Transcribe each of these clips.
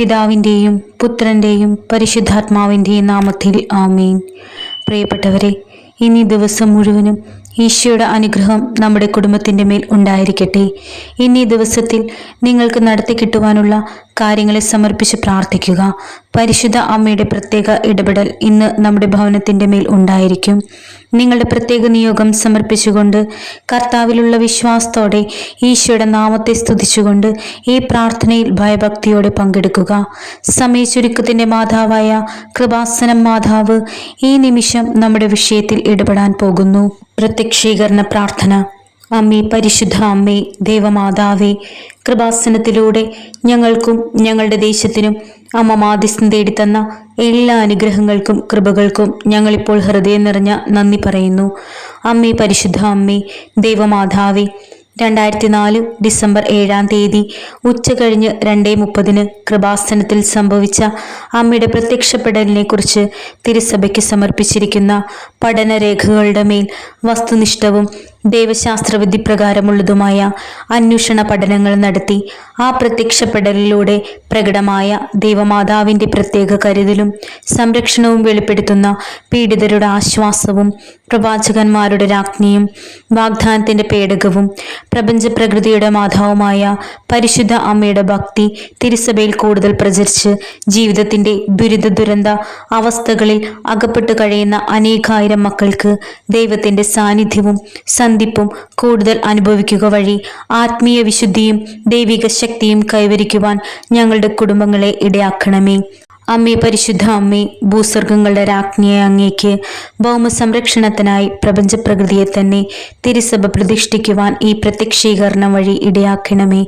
പിതാവിൻ്റെയും പുത്രൻ്റെയും പരിശുദ്ധാത്മാവിൻ്റെയും നാമത്തിൽ ആമീൻ. പ്രിയപ്പെട്ടവരെ, ഇനി ദിവസം മുഴുവനും ഈശോയുടെ അനുഗ്രഹം നമ്മുടെ കുടുംബത്തിൻ്റെ മേൽ ഉണ്ടായിരിക്കട്ടെ. ഇന്നീ ദിവസത്തിൽ നിങ്ങൾക്ക് നടത്തി കിട്ടുവാനുള്ള കാര്യങ്ങളെ സമർപ്പിച്ച് പ്രാർത്ഥിക്കുക. പരിശുദ്ധ അമ്മയുടെ പ്രത്യേക ഇടപെടൽ ഇന്ന് നമ്മുടെ ഭവനത്തിൻ്റെ മേൽ ഉണ്ടായിരിക്കും. നിങ്ങളുടെ പ്രത്യേക നിയോഗം സമർപ്പിച്ചുകൊണ്ട് കർത്താവിലുള്ള വിശ്വാസത്തോടെ ഈശോയുടെ നാമത്തെ സ്തുതിച്ചുകൊണ്ട് ഈ പ്രാർത്ഥനയിൽ ഭയഭക്തിയോടെ പങ്കെടുക്കുക. സമയചുരുക്കത്തിൻ്റെ മാതാവായ കൃപാസനം മാതാവ് ഈ നിമിഷം നമ്മുടെ വിഷയത്തിൽ ഇടപെടാൻ പോകുന്നു. പ്രത്യക്ഷീകരണ പ്രാർത്ഥന. അമ്മേ, പരിശുദ്ധ അമ്മേ, ദേവമാതാവേ, കൃപാസനത്തിലൂടെ ഞങ്ങൾക്കും ഞങ്ങളുടെ ദേശത്തിനും അമ്മ മാധ്യസ്ഥം തേടിത്തന്ന എല്ലാ അനുഗ്രഹങ്ങൾക്കും കൃപകൾക്കും ഞങ്ങളിപ്പോൾ ഹൃദയം നിറഞ്ഞ നന്ദി പറയുന്നു. അമ്മേ, പരിശുദ്ധ അമ്മേ, ദേവമാതാവേ, 2004 ഡിസംബർ 7-ാം തീയതി ഉച്ച കഴിഞ്ഞ് 2:30 കൃപാസനത്തിൽ സംഭവിച്ച അമ്മയുടെ പ്രത്യക്ഷപ്പെടലിനെ കുറിച്ച് തിരുസഭയ്ക്ക് സമർപ്പിച്ചിരിക്കുന്ന പഠനരേഖകളുടെ മേൽ വസ്തുനിഷ്ഠവും ദൈവശാസ്ത്രവിധി പ്രകാരമുള്ളതുമായ അന്വേഷണ പഠനങ്ങൾ നടത്തി ആ പ്രത്യക്ഷപ്പെടലിലൂടെ പ്രകടമായ ദൈവമാതാവിൻ്റെ പ്രത്യേക കരുതലും സംരക്ഷണവും വെളിപ്പെടുത്തുന്ന പീഡിതരുടെ ആശ്വാസവും പ്രവാചകന്മാരുടെ രാജ്ഞിയും വാഗ്ദാനത്തിൻ്റെ പേടകവും പ്രപഞ്ച പ്രകൃതിയുടെ മാതാവുമായ പരിശുദ്ധ അമ്മയുടെ ഭക്തി തിരുസഭയിൽ കൂടുതൽ പ്രചരിച്ച് ജീവിതത്തിൻ്റെ ദുരന്ത അവസ്ഥകളിൽ അകപ്പെട്ടു കഴിയുന്ന അനേകായിരം മക്കൾക്ക് ദൈവത്തിൻ്റെ സാന്നിധ്യവും സന്ധിപ്പും കൂടുതൽ അനുഭവിക്കുക വഴി ആത്മീയ വിശുദ്ധിയും ദൈവിക ശക്തിയും കൈവരിക്കുവാൻ ഞങ്ങളുടെ കുടുംബങ്ങളെ ഇടയാക്കണമേ. അമ്മേ, പരിശുദ്ധ അമ്മേ, ഭൂസ്വർഗങ്ങളുടെ രാജ്ഞിയെ അങ്ങേക്ക് ഭൗമ സംരക്ഷണത്തിനായി പ്രപഞ്ച പ്രകൃതിയെ തന്നെ തിരുസഭ പ്രതിഷ്ഠിക്കുവാൻ ഈ പ്രത്യക്ഷീകരണം വഴി ഇടയാക്കണമേ.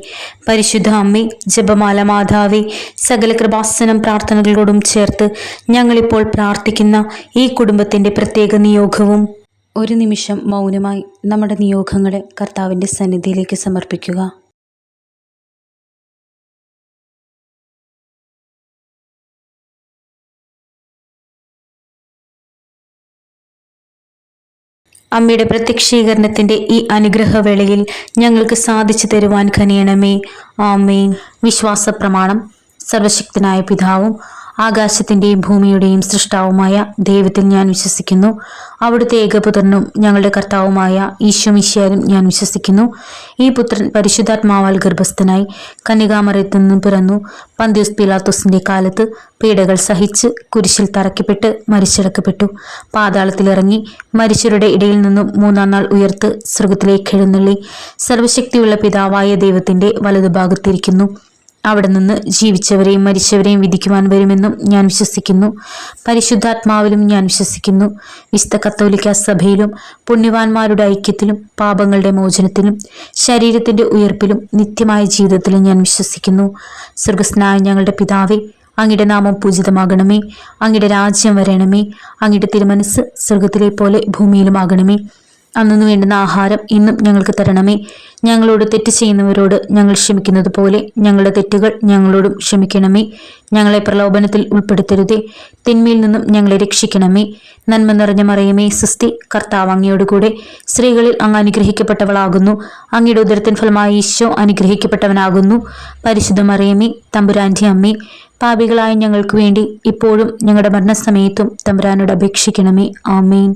പരിശുദ്ധ അമ്മേ, ജപമാല മാതാവേ, സകല കൃപാസനം പ്രാർത്ഥനകളോടും ചേർത്ത് ഞങ്ങളിപ്പോൾ പ്രാർത്ഥിക്കുന്ന ഈ കുടുംബത്തിൻ്റെ പ്രത്യേക നിയോഗവും ഒരു നിമിഷം മൗനമായി നമ്മുടെ നിയോഗങ്ങളെ കർത്താവിൻ്റെ സന്നിധിയിലേക്ക് സമർപ്പിക്കുക. അമ്മയുടെ പ്രത്യക്ഷീകരണത്തിൻ്റെ ഈ അനുഗ്രഹവേളയിൽ ഞങ്ങൾക്ക് സാധിച്ചു തരുവാൻ കനിയണമേ. ആമേൻ. വിശ്വാസ പ്രമാണം. സർവശക്തനായ പിതാവും ആകാശത്തിൻ്റെയും ഭൂമിയുടെയും സൃഷ്ടാവുമായ ദൈവത്തിൽ ഞാൻ വിശ്വസിക്കുന്നു. അവിടുത്തെ ഏകപുത്രനും ഞങ്ങളുടെ കർത്താവുമായ ഈശോ മിശിഹായിലും ഞാൻ വിശ്വസിക്കുന്നു. ഈ പുത്രൻ പരിശുദ്ധാത്മാവാൽ ഗർഭസ്ഥനായി കന്യകാമറിയത്തിൽ നിന്നും പിറന്നു. പന്തിയോസ് പീലാത്തോസിൻ്റെ കാലത്ത് പീഡകൾ സഹിച്ച് കുരിശിൽ തറയ്ക്കപ്പെട്ട് മരിച്ചടക്കപ്പെട്ടു. പാതാളത്തിലിറങ്ങി മരിച്ചവരുടെ ഇടയിൽ നിന്നും 3-ാം നാൾ ഉയർത്ത് സ്വർഗത്തിലേക്ക് എഴുന്നള്ളി സർവശക്തിയുള്ള പിതാവായ ദൈവത്തിൻ്റെ വലതുഭാഗത്തിരിക്കുന്നു. അവിടെ നിന്ന് ജീവിച്ചവരെയും മരിച്ചവരെയും വിധിക്കുവാൻ വരുമെന്നും ഞാൻ വിശ്വസിക്കുന്നു. പരിശുദ്ധാത്മാവിലും ഞാൻ വിശ്വസിക്കുന്നു. വിശുദ്ധ കത്തോലിക്ക സഭയിലും പുണ്യവാന്മാരുടെ ഐക്യത്തിലും പാപങ്ങളുടെ മോചനത്തിലും ശരീരത്തിൻ്റെ ഉയർപ്പിലും നിത്യമായ ജീവിതത്തിലും ഞാൻ വിശ്വസിക്കുന്നു. സ്വർഗസ്ഥനായ ഞങ്ങളുടെ പിതാവേ, അങ്ങയുടെ നാമം പൂജിതമാകണമേ. അങ്ങയുടെ രാജ്യം വരണമേ. അങ്ങയുടെ തിരുമനസ് സ്വർഗത്തിലെ പോലെ ഭൂമിയിലുമാകണമേ. അന്നു വേണ്ടുന്ന ആഹാരം ഇന്നും ഞങ്ങൾക്ക് തരണമേ. ഞങ്ങളോട് തെറ്റ് ചെയ്യുന്നവരോട് ഞങ്ങൾ ക്ഷമിക്കുന്നത് പോലെ ഞങ്ങളുടെ തെറ്റുകൾ ഞങ്ങളോടും ക്ഷമിക്കണമേ. ഞങ്ങളെ പ്രലോഭനത്തിൽ ഉൾപ്പെടുത്തരുതേ, തിന്മയിൽ നിന്നും ഞങ്ങളെ രക്ഷിക്കണമേ. നന്മ നിറഞ്ഞ മറിയമേ, സ്വസ്തി, കർത്താവ് അങ്ങയോടുകൂടെ സ്ത്രീകളിൽ അങ്ങ് അനുഗ്രഹിക്കപ്പെട്ടവളാകുന്നു. അങ്ങയുടെ ഉദരത്തിൻ ഫലമായി ഈശോ അനുഗ്രഹിക്കപ്പെട്ടവനാകുന്നു. പരിശുദ്ധ മറിയമേ, തമ്പുരാൻ്റെ അമ്മേ, പാപികളായ ഞങ്ങൾക്ക് വേണ്ടി ഇപ്പോഴും ഞങ്ങളുടെ മരണസമയത്തും തമ്പുരാനോട് അപേക്ഷിക്കണമേ. ആമേൻ.